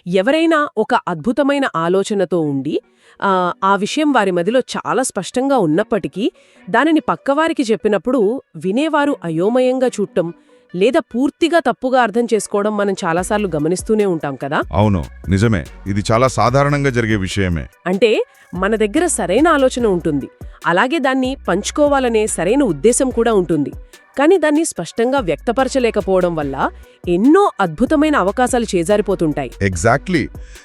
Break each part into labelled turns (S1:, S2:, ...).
S1: ఎవరైనా ఒక అద్భుతమైన ఆలోచనతో ఉండి ఆ విషయం వారి మదిలో చాలా స్పష్టంగా ఉన్నప్పటికీ దానిని పక్కవారికి చెప్పినప్పుడు వినేవారు అయోమయంగా చూడటం లేదా పూర్తిగా తప్పుగా అర్థం చేసుకోవడం మనం చాలాసార్లు గమనిస్తూనే ఉంటాం కదా.
S2: అవును, నిజమే. ఇది చాలా సాధారణంగా జరిగే విషయమే.
S1: అంటే మన దగ్గర సరైన ఆలోచన ఉంటుంది, అలాగే దాన్ని పంచుకోవాలనే సరైన ఉద్దేశం కూడా ఉంటుంది. కానీ దాన్ని స్పష్టంగా వ్యక్తపరచలేకపోవడం వల్ల ఎన్నో అద్భుతమైన అవకాశాలు చేజారిపోతుంటాయి.
S2: ఎగ్జాక్ట్లీ.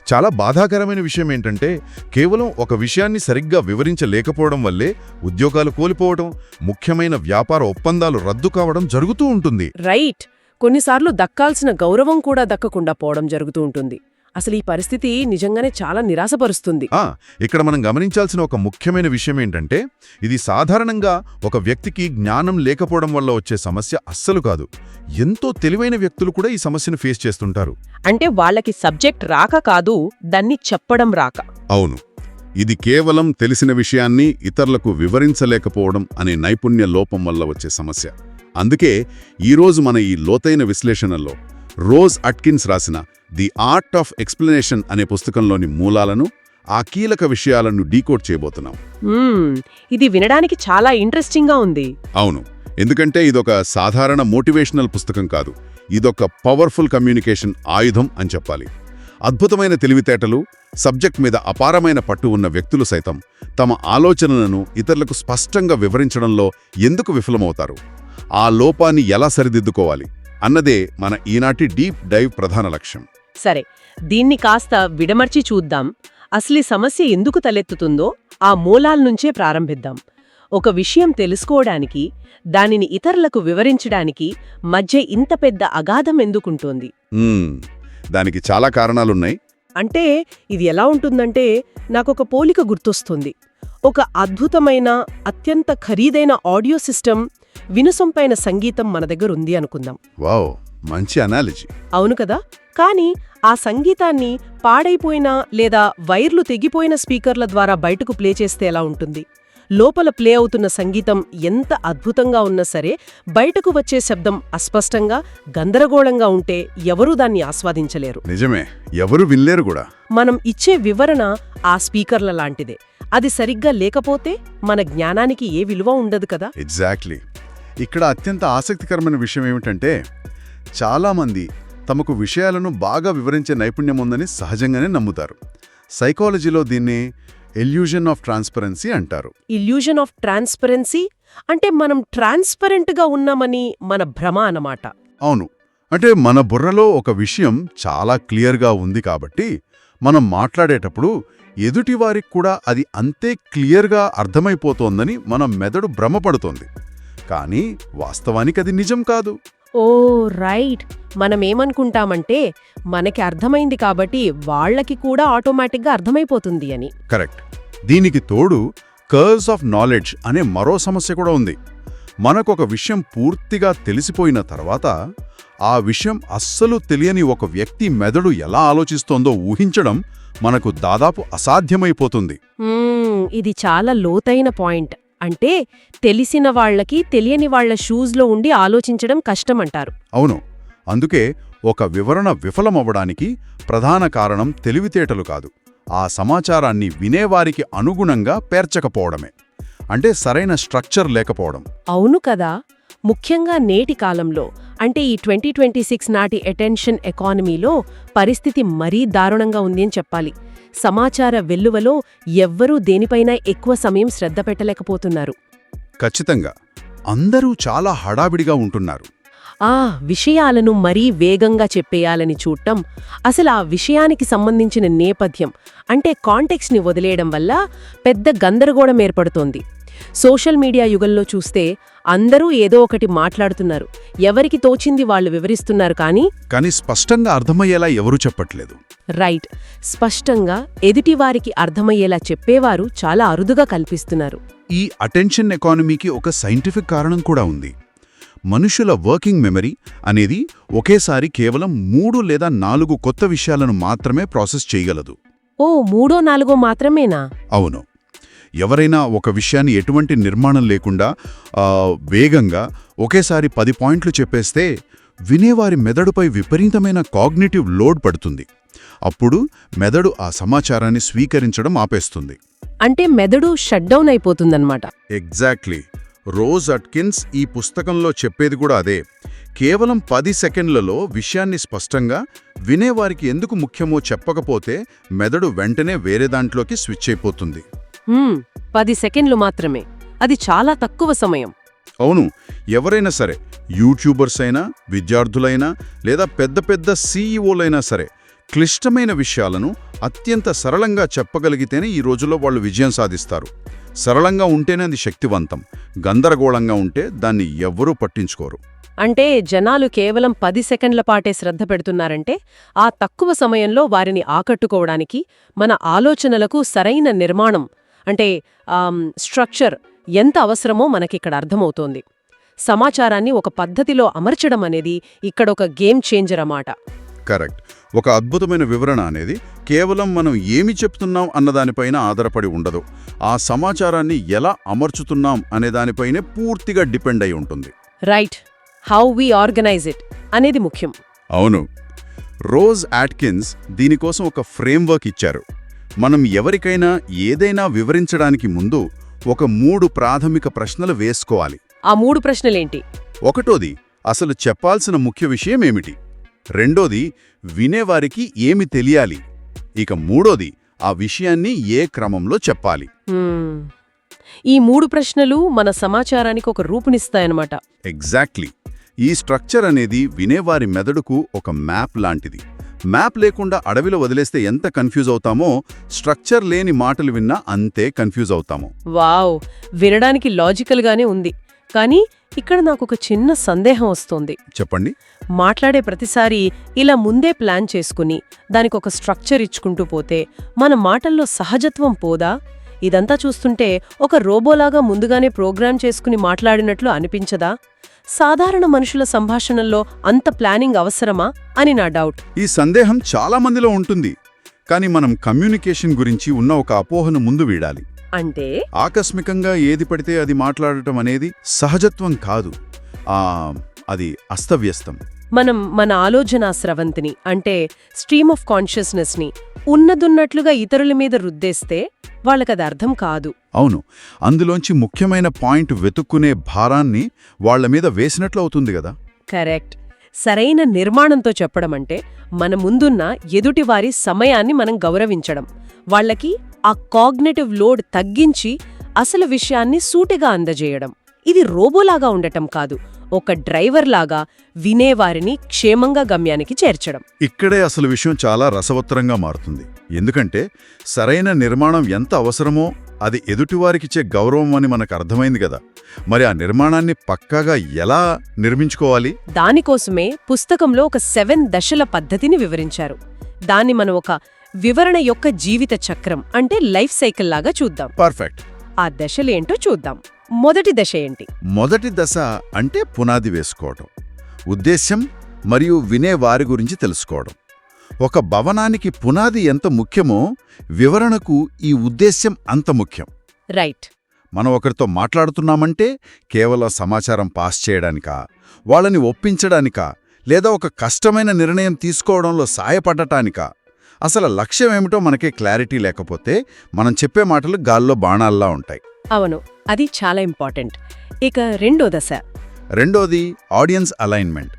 S2: చాలా బాధాకరమైన విషయం ఏంటంటే కేవలం ఒక విషయాన్ని సరిగ్గా వివరించలేకపోవడం వల్లే ఉద్యోగాలు కోల్పోవడం, ముఖ్యమైన వ్యాపార ఒప్పందాలు రద్దు కావడం జరుగుతూ ఉంటుంది.
S1: రైట్. కొన్నిసార్లు దక్కాల్సిన గౌరవం కూడా దక్కకుండా పోవడం జరుగుతూ ఉంటుంది. అసలు ఈ పరిస్థితి నిజంగానే చాలా నిరాశపరుస్తుంది.
S2: ఇక్కడ మనం గమనించాల్సిన ఒక ముఖ్యమైన విషయం ఏంటంటే ఇది సాధారణంగా ఒక వ్యక్తికి జ్ఞానం లేకపోవడం వల్ల వచ్చే సమస్య అస్సలు కాదు. ఎంతో తెలివైన వ్యక్తులు కూడా ఈ సమస్యను ఫేస్ చేస్తుంటారు.
S1: అంటే వాళ్ళకి సబ్జెక్ట్ రాక కాదు, దాన్ని చెప్పడం రాక.
S3: అవును, ఇది కేవలం తెలిసిన విషయాన్ని ఇతరులకు వివరించలేకపోవడం అనే నైపుణ్య లోపం వల్ల వచ్చే సమస్య. అందుకే ఈరోజు మన ఈ లోతైన విశ్లేషణలో రోజ్ అట్కిన్స్ రాసిన ది ఆర్ట్ ఆఫ్ ఎక్స్ప్లెనేషన్ అనే పుస్తకంలోని మూలాలను, ఆ కీలక విషయాలను డీకోడ్ చేయబోతున్నాం.
S1: ఇది వినడానికి చాలా ఇంట్రెస్టింగ్గా ఉంది.
S3: అవును, ఎందుకంటే ఇదొక సాధారణ మోటివేషనల్ పుస్తకం కాదు, ఇదొక పవర్ఫుల్ కమ్యూనికేషన్ ఆయుధం అని చెప్పాలి. అద్భుతమైన తెలివితేటలు, సబ్జెక్ట్ మీద అపారమైన పట్టు ఉన్న వ్యక్తులు సైతం తమ ఆలోచనలను ఇతరులకు స్పష్టంగా వివరించడంలో ఎందుకు విఫలమవుతారు, ఆ లోపాన్ని ఎలా సరిదిద్దుకోవాలి అన్నదే మన ఈనాటి డీప్ డైవ్ ప్రధాన లక్ష్యం.
S1: సరే, దీన్ని కాస్త విడమర్చి చూద్దాం. అసలు సమస్య ఎందుకు తలెత్తుతుందో ఆ మూలాల్నుంచే ప్రారంభిద్దాం. ఒక విషయం తెలుసుకోవడానికి, దానిని ఇతరులకు వివరించడానికి మధ్య ఇంత పెద్ద అగాధం ఎందుకుంటోంది?
S3: దానికి చాలా కారణాలున్నాయి.
S1: అంటే ఇది ఎలా ఉంటుందంటే, నాకొక పోలిక గుర్తొస్తుంది. ఒక అద్భుతమైన, అత్యంత ఖరీదైన ఆడియో సిస్టమ్, వినసొంపైన సంగీతం మన దగ్గర ఉంది అనుకుందాం.
S3: వావ్, మంచి అనాలజీ.
S1: అవును కదా. కానీ ఆ సంగీతాన్ని పాడైపోయిన లేదా వైర్లు తెగిపోయిన స్పీకర్ల ద్వారా బయటకు ప్లే చేస్తే ఎలా ఉంటుంది? లోపల ప్లే అవుతున్న సంగీతం ఎంత అద్భుతంగా ఉన్నా సరే బయటకు వచ్చే శబ్దం అస్పష్టంగా, గందరగోళంగా ఉంటే ఎవరూ దాన్ని ఆస్వాదించలేరు.
S3: నిజమే, ఎవరు వినలేరు కూడా.
S1: మనం ఇచ్చే వివరణ ఆ స్పీకర్ల లాంటిదే. అది సరిగ్గా లేకపోతే మన జ్ఞానానికి ఏ విలువ ఉండదు కదా.
S3: ఎగ్జాక్ట్లీ. ఇక్కడ అత్యంత ఆసక్తికరమైన విషయం ఏమిటంటే చాలామంది తమకు విషయాలను బాగా వివరించే నైపుణ్యం ఉందని సహజంగానే నమ్ముతారు. సైకాలజీలో దీన్ని ఇల్యూజన్ ఆఫ్ ట్రాన్స్పరెన్సీ అంటారు.
S1: ఇల్యూజన్ ఆఫ్ ట్రాన్స్పరెన్సీ అంటే మనం ట్రాన్స్పరెంట్గా ఉన్నామని మన భ్రమ అన్నమాట.
S3: అవును, అంటే మన బుర్రలో ఒక విషయం చాలా క్లియర్గా ఉంది కాబట్టి మనం మాట్లాడేటప్పుడు ఎదుటివారికి కూడా అది అంతే క్లియర్గా అర్థమైపోతోందని మన మెదడు భ్రమపడుతోంది. కానీ వాస్తవానికి అది నిజం కాదు.
S1: ఓ రైట్. మనమేమనుకుంటామంటే మనకి అర్థమైంది కాబట్టి వాళ్లకి కూడా ఆటోమేటిక్గా అర్థమైపోతుంది అని.
S3: కరెక్ట్. దీనికి తోడు కర్వ్స్ ఆఫ్ నాలెడ్జ్ అనే మరో సమస్య కూడా ఉంది. మనకొక విషయం పూర్తిగా తెలిసిపోయిన తర్వాత ఆ విషయం అస్సలు తెలియని ఒక వ్యక్తి మెదడు ఎలా ఆలోచిస్తోందో ఊహించడం మనకు దాదాపు అసాధ్యమైపోతుంది.
S1: ఇది చాలా లోతైన పాయింట్. అంటే తెలిసిన వాళ్లకి తెలియని వాళ్ల షూస్లో ఉండి ఆలోచించడం కష్టమంటారు.
S3: అవును, అందుకే ఒక వివరణ విఫలమవ్వడానికి ప్రధాన కారణం తెలివితేటలు కాదు, ఆ సమాచారాన్ని వినేవారికి అనుగుణంగా పేర్చకపోవడమే. అంటే సరైన స్ట్రక్చర్ లేకపోవడం.
S1: అవును కదా. ముఖ్యంగా నేటి కాలంలో, అంటే ఈ 2026 నాటి అటెన్షన్ ఎకానమీలో పరిస్థితి మరీ దారుణంగా ఉంది అని చెప్పాలి. సమాచార వెల్లువలో ఎవ్వరూ దేనిపైనా ఎక్కువ సమయం శ్రద్ధ పెట్టలేకపోతున్నారు.
S3: ఖచ్చితంగా. అందరూ చాలా హడావిడిగా ఉంటున్నారు.
S1: విషయాలను మరీ వేగంగా చెప్పేయాలని చూడటం, అసలు ఆ విషయానికి సంబంధించిన నేపథ్యం అంటే కాంటెక్స్ట్ని వదిలేయడం వల్ల పెద్ద గందరగోళం ఏర్పడుతోంది. సోషల్ మీడియా యుగంలో చూస్తే అందరూ ఏదో ఒకటి మాట్లాడుతున్నారు, ఎవరికి తోచింది వాళ్ళు వివరిస్తున్నారు. కానీ
S3: స్పష్టంగా అర్థమయ్యేలా ఎవరూ చెప్పట్లేదు.
S1: రైట్. స్పష్టంగా ఎదుటివారికి అర్థమయ్యేలా చెప్పేవారు చాలా అరుదుగా కల్పిస్తున్నారు.
S3: ఈ అటెన్షన్ ఎకానమీకి ఒక సైంటిఫిక్ కారణం కూడా ఉంది. మనుషుల వర్కింగ్ మెమరీ అనేది ఒకేసారి కేవలం 3 లేదా 4 కొత్త విషయాలను మాత్రమే ప్రాసెస్ చేయగలదు.
S1: 3-4 మాత్రమేనా?
S3: అవును. ఎవరైనా ఒక విషయాన్ని ఎటువంటి నిర్మాణం లేకుండా వేగంగా ఒకేసారి 10 పాయింట్లు చెప్పేస్తే వినేవారి మెదడుపై విపరీతమైన కాగ్నిటివ్ లోడ్ పడుతుంది. అప్పుడు మెదడు ఆ సమాచారాన్ని స్వీకరించడం ఆపేస్తుంది.
S1: అంటే మెదడు షట్డౌన్ అయిపోతుందన్నమాట.
S3: ఎగ్జాక్ట్లీ. రోజ్ అట్కిన్స్ ఈ పుస్తకంలో చెప్పేది కూడా అదే. కేవలం 10 సెకండ్లలో విషయాన్ని స్పష్టంగా వినేవారికి ఎందుకు ముఖ్యమో చెప్పకపోతే మెదడు వెంటనే వేరే దాంట్లోకి స్విచ్ అయిపోతుంది.
S1: 10 సెకండ్లు మాత్రమే. అది చాలా తక్కువ సమయం.
S3: అవును, ఎవరైనా సరే, యూట్యూబర్స్ అయినా, విద్యార్థులైనా, లేదా పెద్ద పెద్ద సీఈఓలైనా సరే, క్లిష్టమైన విషయాలను అత్యంత సరళంగా చెప్పగలిగితేనే ఈ రోజుల్లో వాళ్ళు విజయం సాధిస్తారు. సరళంగా ఉంటేనే అది శక్తివంతం. గందరగోళంగా ఉంటే దాన్ని ఎవ్వరూ పట్టించుకోరు.
S1: అంటే జనాలు కేవలం 10 సెకండ్ల పాటే శ్రద్ధ పెడుతున్నారంటే ఆ తక్కువ సమయంలో వారిని ఆకట్టుకోవడానికి మన ఆలోచనలకు సరైన నిర్మాణం అంటే స్ట్రక్చర్ ఎంత అవసరమో మనకిక్కడ అర్థమవుతోంది. సమాచారాన్ని ఒక పద్ధతిలో అమర్చడం అనేది ఇక్కడొక గేమ్ చేంజర్ అన్నమాట.
S3: కరెక్ట్. ఒక అద్భుతమైన వివరణ అనేది కేవలం మనం ఏమి చెప్తున్నాం అన్నదానిపైన ఆధారపడి ఉండదు. ఆ సమాచారాన్ని ఎలా అమర్చుతున్నాం అనే దానిపైనే పూర్తిగా డిపెండ్ అయి ఉంటుంది.
S1: Right. How we organise it అనేది ముఖ్యం.
S3: అవును. రోజ్ అట్కిన్స్ దీనికోసం ఒక ఫ్రేమ్వర్క్ ఇచ్చారు. మనం ఎవరికైనా ఏదైనా వివరించడానికి ముందు ఒక 3 ప్రాథమిక ప్రశ్నలు వేసుకోవాలి.
S1: ఆ 3 ప్రశ్నలేంటి?
S3: ఒకటోది, అసలు చెప్పాల్సిన ముఖ్య విషయం ఏమిటి? రెండోది, వినేవారికి ఏమి తెలియాలి? ఇక మూడోది, ఆ విషయాన్ని ఏ క్రమంలో చెప్పాలి?
S1: ఈ 3 ప్రశ్నలు మన సమాచారానికి ఒక రూపునిస్తాయన్నమాట.
S3: ఎగ్జాక్ట్లీ. ఈ స్ట్రక్చర్ అనేది వినేవారి మెదడుకు ఒక మ్యాప్ లాంటిది. మ్యాప్ లేకుండా అడవిలో వదిలేస్తే ఎంత కన్ఫ్యూజ్ అవుతామో, స్ట్రక్చర్ లేని మాటలు విన్నా అంతే కన్ఫ్యూజ్ అవుతాము.
S1: వావ్, వినడానికి లాజికల్గానే ఉంది. కానీ ఇక్కడ నాకొక చిన్న సందేహం వస్తోంది.
S3: చెప్పండి.
S1: మాట్లాడే ప్రతిసారి ఇలా ముందే ప్లాన్ చేసుకుని దానికొక స్ట్రక్చర్ ఇచ్చుకుంటూ పోతే మన మాటల్లో సహజత్వం పోదా? ఇదంతా చూస్తుంటే ఒక రోబోలాగా ముందుగానే ప్రోగ్రామ్ చేసుకుని మాట్లాడినట్లు అనిపించదా? సాధారణ మనుషుల సంభాషణల్లో అంత ప్లానింగ్ అవసరమా అని నా డౌట్.
S3: ఈ సందేహం చాలా మందిలో ఉంటుంది. కానీ మనం కమ్యూనికేషన్ గురించి ఉన్న ఒక అపోహను ముందు వీడాలి.
S1: అంటే
S3: ఆకస్మికంగా ఏది పడితే అది మాట్లాడటం అనేది సహజత్వం కాదు. అది అస్తవ్యస్తం.
S1: మనం మన ఆలోచనా స్రవంతిని అంటే స్ట్రీమ్ ఆఫ్ కాన్షియస్నెస్ని ఉన్నదున్నట్లుగా ఇతరుల మీద రుద్దేస్తే వాళ్ళకది అర్థం కాదు.
S3: అవును, అందులోంచి ముఖ్యమైన పాయింట్ వెతుక్కునే భారాన్ని వాళ్ల మీద వేసినట్లు అవుతుంది కదా.
S1: కరెక్ట్. సరైన నిర్మాణంతో చెప్పడం అంటే మన ముందున్న ఎదుటివారి సమయాన్ని మనం గౌరవించడం, వాళ్ళకి ఆ కాగ్నిటివ్ లోడ్ తగ్గించి అసలు విషయాన్ని సూటిగా అందజేయడం. ఇది రోబోలాగా ఉండటం కాదు, ఒక డ్రైవర్లాగా వినేవారిని క్షేమంగా గమ్యానికి చేర్చడం.
S3: ఇక్కడే అసలు విషయం చాలా రసవత్తరంగా మారుతుంది. ఎందుకంటే సరైన నిర్మాణం ఎంత అవసరమో అది ఎదుటివారికిచ్చే గౌరవం అని మనకు అర్థమైంది కదా. మరి ఆ నిర్మాణాన్ని పక్కాగా ఎలా నిర్మించుకోవాలి?
S1: దానికోసమే పుస్తకంలో ఒక 7 దశల పద్ధతిని వివరించారు. దాన్ని మనం ఒక వివరణ యొక్క జీవిత చక్రం అంటే లైఫ్ సైకిల్ లాగా చూద్దాం.
S3: పర్ఫెక్ట్.
S1: ఆ దశలేంటో చూద్దాం. మొదటి దశ ఏంటి?
S3: మొదటి దశ అంటే పునాది వేసుకోవడం, ఉద్దేశ్యం మరియు వినేవారి గురించి తెలుసుకోవడం. ఒక భవనానికి పునాది ఎంత ముఖ్యమో వివరణకు ఈ ఉద్దేశ్యం అంత ముఖ్యం.
S1: రైట్.
S3: మనం ఒకరితో మాట్లాడుతున్నామంటే కేవలం సమాచారం పాస్ చేయడానికా, వాళ్ళని ఒప్పించడానికా, లేదా ఒక కష్టమైన నిర్ణయం తీసుకోవడంలో సాయపడటానికా? అసలు లక్ష్యం ఏమిటో మనకే క్లారిటీ లేకపోతే మనం చెప్పే మాటలు గాల్లో బాణాల్లా ఉంటాయి.
S1: అవును, అది చాలా ఇంపార్టెంట్. ఇక రెండో దశ.
S3: రెండోది ఆడియన్స్ అలైన్మెంట్.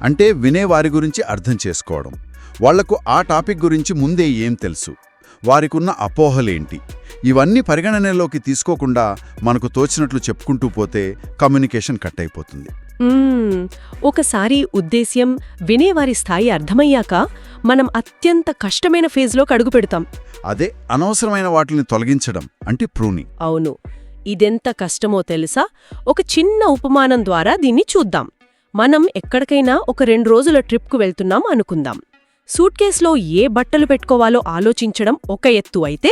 S3: అంటే వినేవారి గురించి అర్థం చేసుకోవడం. వాళ్లకు ఆ టాపిక్ గురించి ముందే ఏం తెలుసు, వారికున్న అపోహలేంటి, ఇవన్నీ పరిగణనలోకి తీసుకోకుండా మనకు తోచినట్లు చెప్పుకుంటూ పోతే కమ్యూనికేషన్ కట్ అయిపోతుంది.
S1: ఒకసారి ఉద్దేశ్యం, వినేవారి స్థాయి అర్థమయ్యాక మనం అత్యంత కష్టమైన ఫేజ్లోకి అడుగు పెడతాం.
S3: అదే అనవసరమైన వాటిని తొలగించడం అంటే ప్రూనింగ్.
S1: అవును, ఇదెంత కష్టమో తెలుసా? ఒక చిన్న ఉపమానం ద్వారా దీన్ని చూద్దాం. మనం ఎక్కడికైనా ఒక 2 రోజుల ట్రిప్కు వెళ్తున్నాం అనుకుందాం. సూట్ కేసులో ఏ బట్టలు పెట్టుకోవాలో ఆలోచించడం ఒక ఎత్తు అయితే,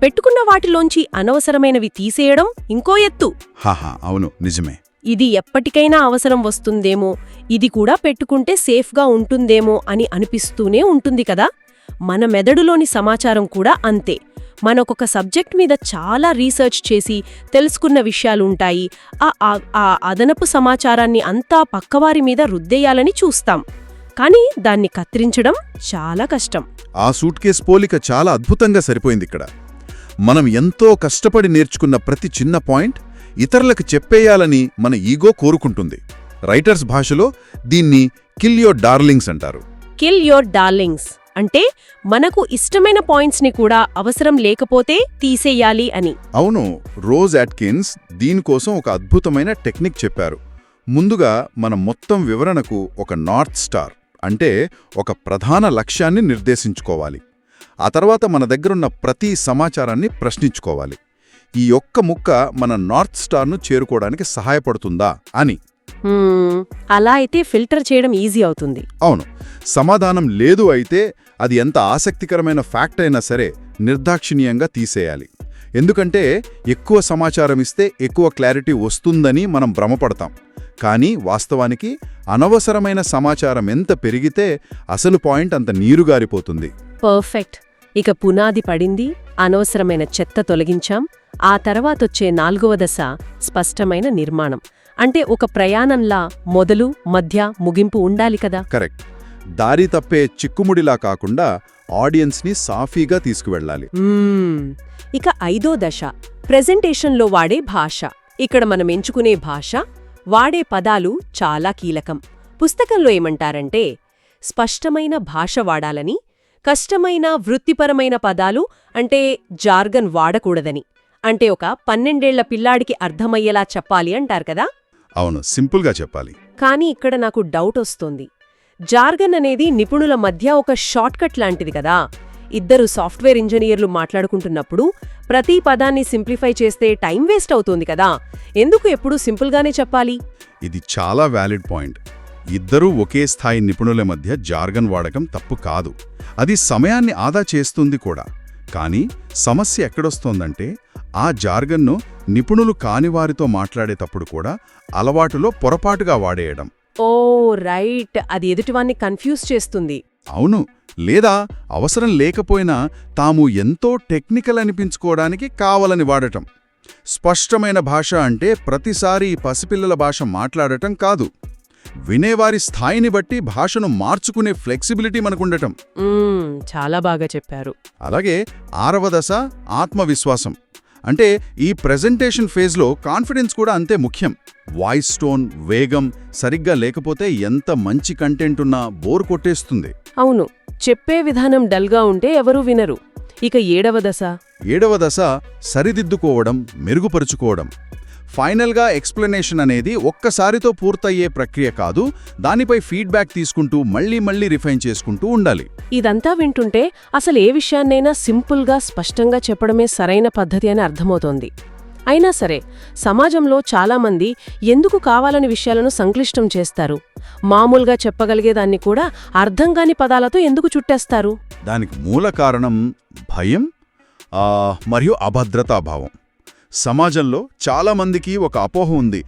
S1: పెట్టుకున్న వాటిలోంచి అనవసరమైనవి తీసేయడం ఇంకో ఎత్తు.
S3: హాహా, అవును, నిజమే.
S1: ఇది ఎప్పటికైనా అవసరం వస్తుందేమో, ఇది కూడా పెట్టుకుంటే సేఫ్గా ఉంటుందేమో అని అనిపిస్తూనే ఉంటుంది కదా. మన మెదడులోని సమాచారం కూడా అంతే. మనకొక సబ్జెక్ట్ మీద చాలా రీసెర్చ్ చేసి తెలుసుకున్న విషయాలుంటాయి. ఆ అదనపు సమాచారాన్ని అంతా పక్కవారి మీద రుద్దేయాలని చూస్తాం. కానీ దాన్ని కత్తిరించడం చాలా కష్టం.
S3: ఆ సూట్ కేస్ పోలిక చాలా అద్భుతంగా సరిపోయిందిక్కడ. మనం ఎంతో కష్టపడి నేర్చుకున్న ప్రతి చిన్న పాయింట్ ఇతరులకు చెప్పేయాలని మన ఈగో కోరుకుంటుంది. రైటర్స్ భాషలో దీన్ని కిల్ యోర్ డార్లింగ్స్ అంటారు.
S1: కిల్ యోర్ డార్లింగ్స్ అంటే మనకు ఇష్టమైన పాయింట్స్ని కూడా అవసరం లేకపోతే తీసేయాలి అని.
S3: అవును, రోజ్ అట్కిన్స్ దీనికోసం ఒక అద్భుతమైన టెక్నిక్ చెప్పారు. ముందుగా మన మొత్తం వివరణకు ఒక నార్త్ స్టార్ అంటే ఒక ప్రధాన లక్ష్యాన్ని నిర్దేశించుకోవాలి. ఆ తర్వాత మన దగ్గరున్న ప్రతి సమాచారాన్ని ప్రశ్నించుకోవాలి. ఈ ఒక్క ముక్క మన నార్త్ స్టార్ను చేరుకోవడానికి సహాయపడుతుందా అని.
S1: అలా అయితే ఫిల్టర్ చేయడం ఈజీ అవుతుంది.
S3: అవును, సమాధానం లేదు అయితే అది ఎంత ఆసక్తికరమైన ఫ్యాక్ట్ అయినా సరే నిర్దాక్షిణ్యంగా తీసేయాలి. ఎందుకంటే ఎక్కువ సమాచారం ఇస్తే ఎక్కువ క్లారిటీ వస్తుందని మనం భ్రమపడతాం. కానీ వాస్తవానికి అనవసరమైన సమాచారం ఎంత పెరిగితే అసలు పాయింట్ అంత నీరుగారిపోతుంది.
S1: పర్ఫెక్ట్. ఇక పునాది పడింది, అనవసరమైన చెత్త తొలగించాం. ఆ తర్వాతొచ్చే 4వ దశ స్పష్టమైన నిర్మాణం. అంటే ఒక ప్రయాణంలా మొదలు, మధ్య, ముగింపు ఉండాలి కదా.
S3: కరెక్ట్. దారి తప్పే చిక్కుముడిలా కాకుండా ఆడియన్స్ని సాఫీగా తీసుకువెళ్ళాలి.
S1: ఇక 5వ దశ ప్రెజెంటేషన్లో వాడే భాష. ఇక్కడ మనం ఎంచుకునే భాష, వాడే పదాలు చాలా కీలకం. పుస్తకంలో ఏమంటారంటే స్పష్టమైన భాష వాడాలని, కష్టమైన వృత్తిపరమైన పదాలు అంటే జార్గన్ వాడకూడదని. అంటే ఒక 12 ఏళ్ల పిల్లాడికి అర్థమయ్యేలా చెప్పాలి అంటారు కదా.
S3: అవును, సింపుల్గా చెప్పాలి.
S1: కానీ ఇక్కడ నాకు డౌట్ వస్తోంది. జార్గన్ అనేది నిపుణుల మధ్య ఒక షార్ట్కట్ లాంటిది కదా. ఇద్దరు సాఫ్ట్వేర్ ఇంజనీర్లు మాట్లాడుకుంటున్నప్పుడు ప్రతి పదాన్ని సింప్లిఫై చేస్తే టైం వేస్ట్ అవుతోంది కదా. ఎందుకు ఎప్పుడూ సింపుల్గానే చెప్పాలి?
S3: ఇది చాలా వ్యాలిడ్ పాయింట్. ఇద్దరూ ఒకే స్థాయి నిపుణుల మధ్య జార్గన్ వాడకం తప్పు కాదు. అది సమయాన్ని ఆదా చేస్తుంది కూడా. కానీ సమస్య ఎక్కడొస్తోందంటే ఆ జార్గన్ను నిపుణులు కానివారితో మాట్లాడేటప్పుడు కూడా అలవాటులో పొరపాటుగా వాడేయడం.
S1: ఓ రైట్, అది ఎదుటివాన్ని కన్ఫ్యూజ్ చేస్తుంది.
S3: అవును, లేదా అవసరం లేకపోయినా తాము ఎంతో టెక్నికల్ అనిపించుకోవడానికి కావాలని వాడటం. స్పష్టమైన భాష అంటే ప్రతిసారి పసిపిల్లల భాష మాట్లాడటం కాదు. వినేవారి స్థాయిని బట్టి భాషను మార్చుకునే ఫ్లెక్సిబిలిటీ మనకుండటం.
S1: చాలా బాగా చెప్పారు.
S3: అలాగే 6వ దశ ఆత్మవిశ్వాసం. అంటే ఈ ప్రెజెంటేషన్ ఫేజ్లో కాన్ఫిడెన్స్ కూడా అంతే ముఖ్యం. వాయిస్ టోన్, వేగం సరిగ్గా లేకపోతే ఎంత మంచి కంటెంట్ ఉన్నా బోర్ కొట్టేస్తుంది.
S1: అవును, చెప్పే విధానం డల్గా ఉంటే ఎవరూ వినరు. ఇక 7వ దశ
S3: సరిదిద్దుకోవడం, మెరుగుపరుచుకోవడం. ఫైనల్గా ఎక్స్ప్లెనేషన్ అనేది ఒక్కసారితో పూర్తయ్యే ప్రక్రియ కాదు. దానిపై ఫీడ్బ్యాక్ తీసుకుంటూ మళ్లీ రిఫైన్ చేసుకుంటూ ఉండాలి.
S1: ఇదంతా వింటుంటే అసలు ఏ విషయాన్నైనా సింపుల్గా, స్పష్టంగా చెప్పడమే సరైన పద్ధతి అని అర్థమవుతోంది. అయినా సరే సమాజంలో చాలామంది ఎందుకు కావాలని విషయాలను సంక్లిష్టం చేస్తారు? మామూలుగా చెప్పగలిగేదాన్ని కూడా అర్థంగాని పదాలతో ఎందుకు చుట్టేస్తారు?
S3: దానికి మూల కారణం భయం మరియు అభద్రతాభావం. సమాజంలో చాలామందికి ఒక అపోహ ఉంది.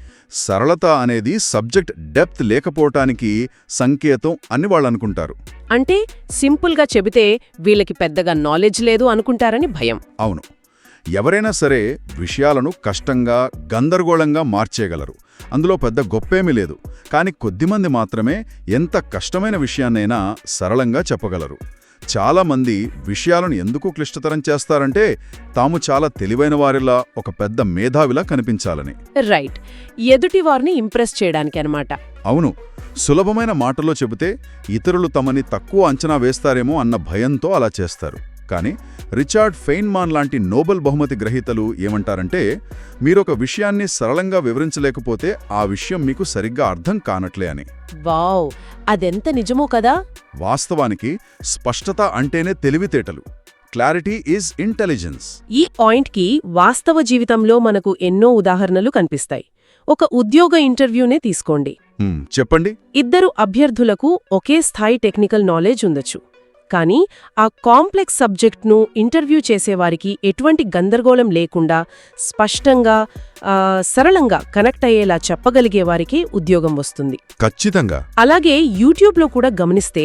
S3: సరళత అనేది సబ్జెక్ట్ డెప్త్ లేకపోవటానికి సంకేతం అని వాళ్ళనుకుంటారు.
S1: అంటే సింపుల్గా చెబితే వీళ్ళకి పెద్దగా నాలెడ్జ్ లేదు అనుకుంటారని భయం.
S3: అవును, ఎవరైనా సరే విషయాలను కష్టంగా, గందరగోళంగా మార్చేయగలరు. అందులో పెద్ద గొప్పేమీ లేదు. కానీ కొద్దిమంది మాత్రమే ఎంత కష్టమైన విషయాన్నైనా సరళంగా చెప్పగలరు. చాలామంది విషయాలను ఎందుకు క్లిష్టతరం చేస్తారంటే తాము చాలా తెలివైన వారిలా, ఒక పెద్ద మేధావిలా కనిపించాలని.
S1: రైట్, ఎదుటివారిని ఇంప్రెస్ చేయడానికి అన్నమాట.
S3: అవును, సులభమైన మాటల్లో చెబితే ఇతరులు తమని తక్కువ అంచనా వేస్తారేమో అన్న భయంతో అలా చేస్తారు. కానీ రిచార్డ్ ఫెయిన్మాన్ లాంటి నోబెల్ బహుమతి గ్రహీతలు ఏమంటారంటే, మీరొక విషయాన్ని సరళంగా వివరించలేకపోతే ఆ విషయం మీకు సరిగ్గా అర్థం కానట్లే అని.
S1: వావ్, అదెంత నిజమో కదా.
S3: వాస్తవానికి స్పష్టత అంటేనే తెలివితేటలు. Clarity is intelligence.
S1: ఈ పాయింట్కి వాస్తవ జీవితంలో మనకు ఎన్నో ఉదాహరణలు కనిపిస్తాయి. ఒక ఉద్యోగ ఇంటర్వ్యూనే తీసుకోండి.
S3: చెప్పండి.
S1: ఇద్దరు అభ్యర్థులకు ఒకే స్థాయి టెక్నికల్ నాలెడ్జ్ ఉండొచ్చు. కానీ ఆ కాంప్లెక్స్ సబ్జెక్ట్ను ఇంటర్వ్యూ చేసేవారికి ఎటువంటి గందరగోళం లేకుండా స్పష్టంగా, సరళంగా కనెక్ట్ అయ్యేలా చెప్పగలిగేవారికి ఉద్యోగం వస్తుంది.
S3: ఖచ్చితంగా.
S1: అలాగే యూట్యూబ్లో కూడా గమనిస్తే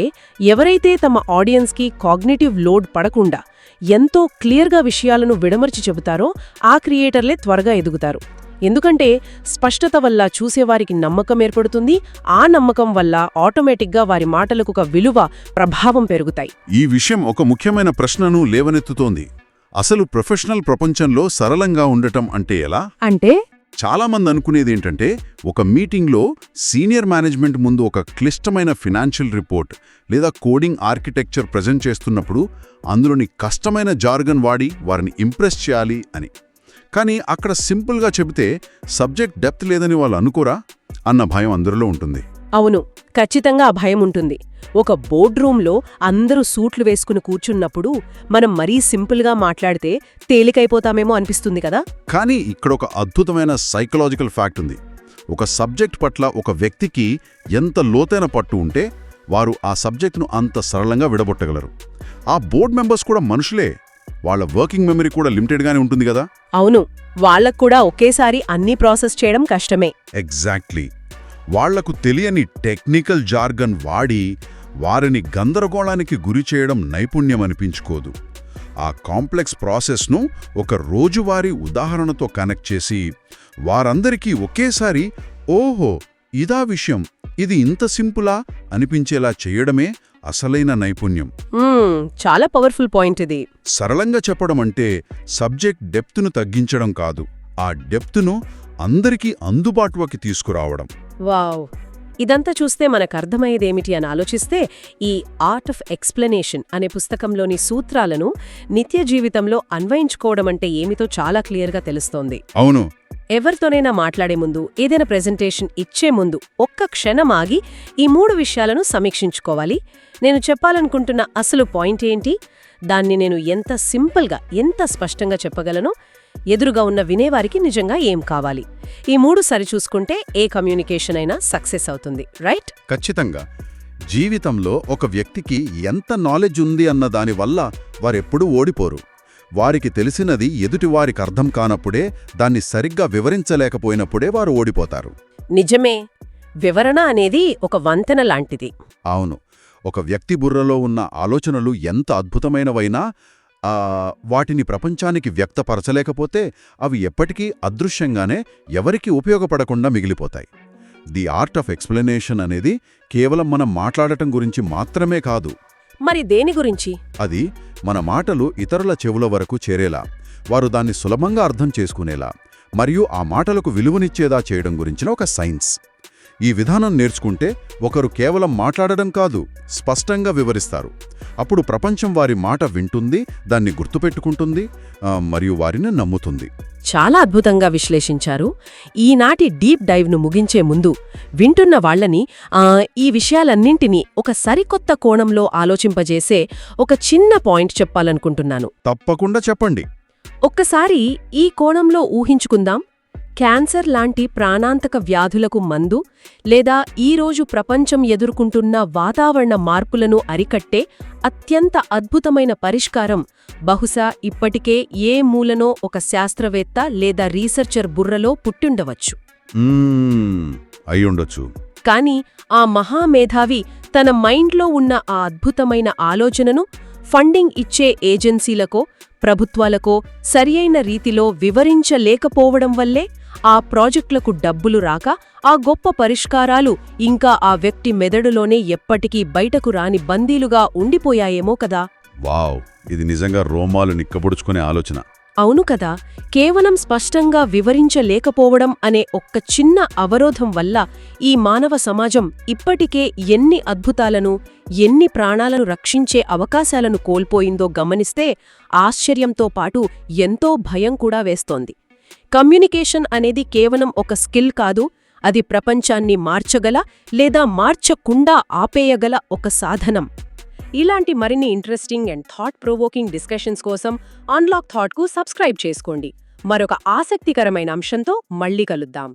S1: ఎవరైతే తమ ఆడియన్స్కి కాగ్నిటివ్ లోడ్ పడకుండా ఎంతో క్లియర్గా విషయాలను విడమర్చి చెబుతారో ఆ క్రియేటర్లే త్వరగా ఎదుగుతారు. ఎందుకంటే స్పష్టత వల్ల చూసేవారికి నమ్మకం ఏర్పడుతుంది, ఆ నమ్మకం వల్ల ఆటోమేటిక్గా వారి మాటలకు ఒక విలువ, ప్రభావం పెరుగుతాయి.
S3: ఈ విషయం ఒక ముఖ్యమైన ప్రశ్నను లేవనెత్తుతోంది. అసలు ప్రొఫెషనల్ ప్రపంచంలో సరళంగా ఉండటం అంటే ఎలా?
S1: అంటే
S3: చాలామంది అనుకునేదేంటంటే, ఒక మీటింగ్లో సీనియర్ మేనేజ్మెంట్ ముందు ఒక క్లిష్టమైన ఫినాన్షియల్ రిపోర్ట్ లేదా కోడింగ్ ఆర్కిటెక్చర్ ప్రజెంట్ చేస్తున్నప్పుడు అందులోని కష్టమైన జార్గన్ వాడి వారిని ఇంప్రెస్ చేయాలి అని. కానీ అక్కడ సింపుల్గా చెబితే సబ్జెక్ట్ డెప్త్ లేదని వాళ్ళు అనుకోరా అన్న భయం అందరిలో ఉంటుంది.
S1: అవును, ఖచ్చితంగా ఆ భయం ఉంటుంది. ఒక బోర్డ్ రూంలో అందరూ సూట్లు వేసుకుని కూర్చున్నప్పుడు మనం మరీ సింపుల్గా మాట్లాడితే తేలికైపోతామేమో అనిపిస్తుంది కదా.
S3: కానీ ఇక్కడ ఒక అద్భుతమైన సైకలాజికల్ ఫ్యాక్ట్ ఉంది. ఒక సబ్జెక్ట్ పట్ల ఒక వ్యక్తికి ఎంత లోతైన పట్టు ఉంటే వారు ఆ సబ్జెక్టును అంత సరళంగా విడగొట్టగలరు. ఆ బోర్డ్ మెంబర్స్ కూడా మనుషులే, వాళ్ళ వర్కింగ్ మెమరీ కూడా లిమిటెడ్గానే ఉంటుంది కదా.
S1: అవును, వాళ్ళకు కూడా ఒకేసారి అన్నీ ప్రాసెస్ చేయడం కష్టమే.
S3: ఎగ్జాక్ట్లీ. వాళ్లకు తెలియని టెక్నికల్ జార్గన్ వాడి వారిని గందరగోళానికి గురి చేయడం నైపుణ్యం అనిపించుకోదు. ఆ కాంప్లెక్స్ ప్రాసెస్ను ఒక రోజువారీ ఉదాహరణతో కనెక్ట్ చేసి వారందరికీ ఒకేసారి ఓహో ఇదా విషయం, ఇది ఇంత సింపులా అనిపించేలా చేయడమే అసలైన నైపుణ్యం.
S1: చాలా పవర్ఫుల్ పాయింట్ ఇది.
S3: సరళంగా చెప్పడం అంటే సబ్జెక్ట్ డెప్త్ను తగ్గించడం కాదు, ఆ డెప్త్ను అందరికీ అందుబాటులోకి తీసుకురావడం.
S1: వావ్, ఇదంతా చూస్తే మనకు అర్థమయ్యేదేమిటి అని ఆలోచిస్తే, ఈ ఆర్ట్ ఆఫ్ ఎక్స్ప్లెనేషన్ అనే పుస్తకంలోని సూత్రాలను నిత్య జీవితంలో అన్వయించుకోవడం అంటే ఏమిటో చాలా క్లియర్గా తెలుస్తోంది.
S3: అవును.
S1: ఎవరితోనైనా మాట్లాడే ముందు, ఏదైనా ప్రెజెంటేషన్ ఇచ్చే ముందు ఒక్క క్షణం ఆగి ఈ 3 విషయాలను సమీక్షించుకోవాలి. నేను చెప్పాలనుకుంటున్న అసలు పాయింట్ ఏంటి, దాన్ని నేను ఎంత సింపుల్గా, ఎంత స్పష్టంగా చెప్పగలను, ఎదురుగా ఉన్న వినేవారికి నిజంగా ఏం కావాలి, ఈ 3 సరిచూసుకుంటే ఏ కమ్యూనికేషన్ అయినా సక్సెస్ అవుతుంది, రైట్?
S3: ఖచ్చితంగా. జీవితంలో ఒక వ్యక్తికి ఎంత నాలెడ్జ్ ఉంది అన్న దానివల్ల వారెప్పుడూ ఓడిపోరు. వారికి తెలిసినది ఎదుటివారికి అర్థం కానప్పుడే, దాన్ని సరిగ్గా వివరించలేకపోయినప్పుడే వారు ఓడిపోతారు.
S1: నిజమే. వివరణ అనేది ఒక వంతెన లాంటిది.
S3: అవును. ఒక వ్యక్తి బుర్రలో ఉన్న ఆలోచనలు ఎంత అద్భుతమైనవైనా వాటిని ప్రపంచానికి వ్యక్తపరచలేకపోతే అవి ఎప్పటికీ అదృశ్యంగానే ఎవరికీ ఉపయోగపడకుండా మిగిలిపోతాయి. ది ఆర్ట్ ఆఫ్ ఎక్స్ప్లెనేషన్ అనేది కేవలం మనం మాట్లాడటం గురించి మాత్రమే కాదు.
S1: మరి దేని గురించి?
S3: అది మన మాటలు ఇతరుల చెవుల వరకు చేరేలా, వారు దాన్ని సులభంగా అర్థం చేసుకునేలా మరియు ఆ మాటలకు విలువనిచ్చేదా చేయడం గురించిన ఒక సైన్స్. ఈ విధానం నేర్చుకుంటే ఒకరు కేవలం మాట్లాడడం కాదు, స్పష్టంగా వివరిస్తారు. అప్పుడు ప్రపంచం వారి మాట వింటుంది, దాన్ని గుర్తుపెట్టుకుంటుంది మరియు వారిని నమ్ముతుంది.
S1: చాలా అద్భుతంగా విశ్లేషించారు. ఈనాటి డీప్ డైవ్ను ముగించే ముందు వింటున్న వాళ్లని ఈ విషయాలన్నింటినీ ఒక సరికొత్త కోణంలో ఆలోచింపజేసే ఒక చిన్న పాయింట్ చెప్పాలనుకుంటున్నాను.
S3: తప్పకుండా చెప్పండి.
S1: ఒక్కసారి ఈ కోణంలో ఊహించుకుందాం. క్యాన్సర్ లాంటి ప్రాణాంతక వ్యాధులకు మందు, లేదా ఈరోజు ప్రపంచం ఎదుర్కొంటున్న వాతావరణ మార్పులను అరికట్టే అత్యంత అద్భుతమైన పరిష్కారం బహుశా ఇప్పటికే ఏ మూలనో ఒక శాస్త్రవేత్త లేదా రీసెర్చర్ బుర్రలో పుట్టిండవచ్చు.
S3: అయ్యుండొచ్చు.
S1: కాని ఆ మహామేధావి తన మైండ్లో ఉన్న ఆ అద్భుతమైన ఆలోచనను ఫండింగ్ ఇచ్చే ఏజెన్సీలకో, ప్రభుత్వాలకో సరియైన రీతిలో వివరించలేకపోవడం వల్లే ఆ ప్రాజెక్టులకు డబ్బులు రాక ఆ గొప్ప పరిష్కారాలు ఇంకా ఆ వ్యక్తి మెదడులోనే ఎప్పటికీ బయటకు రాని బందీలుగా ఉండిపోయాయేమో కదా.
S3: వావ్, ఇది నిజంగా రోమాలు నిక్కబొడుచుకునే ఆలోచన.
S1: అవును కదా. కేవలం స్పష్టంగా వివరించలేకపోవడం అనే ఒక్క చిన్న అవరోధం వల్ల ఈ మానవ సమాజం ఇప్పటికే ఎన్ని అద్భుతాలను, ఎన్ని ప్రాణాలను రక్షించే అవకాశాలను కోల్పోయిందో గమనిస్తే ఆశ్చర్యంతో పాటు ఎంతో భయం కూడా వేస్తోంది. కమ్యూనికేషన్ అనేది కేవలం ఒక స్కిల్ కాదు, అది ప్రపంచాన్ని మార్చగల లేదా మార్చకుండా ఆపేయగల ఒక సాధనం. ఇలాంటి మరిన్ని interesting and thought provoking discussions కోసం అన్లాక్ థాట్కు సబ్స్క్రైబ్ చేసుకోండి. మరొక ఆసక్తికరమైన అంశంతో మళ్ళీ కలుద్దాం.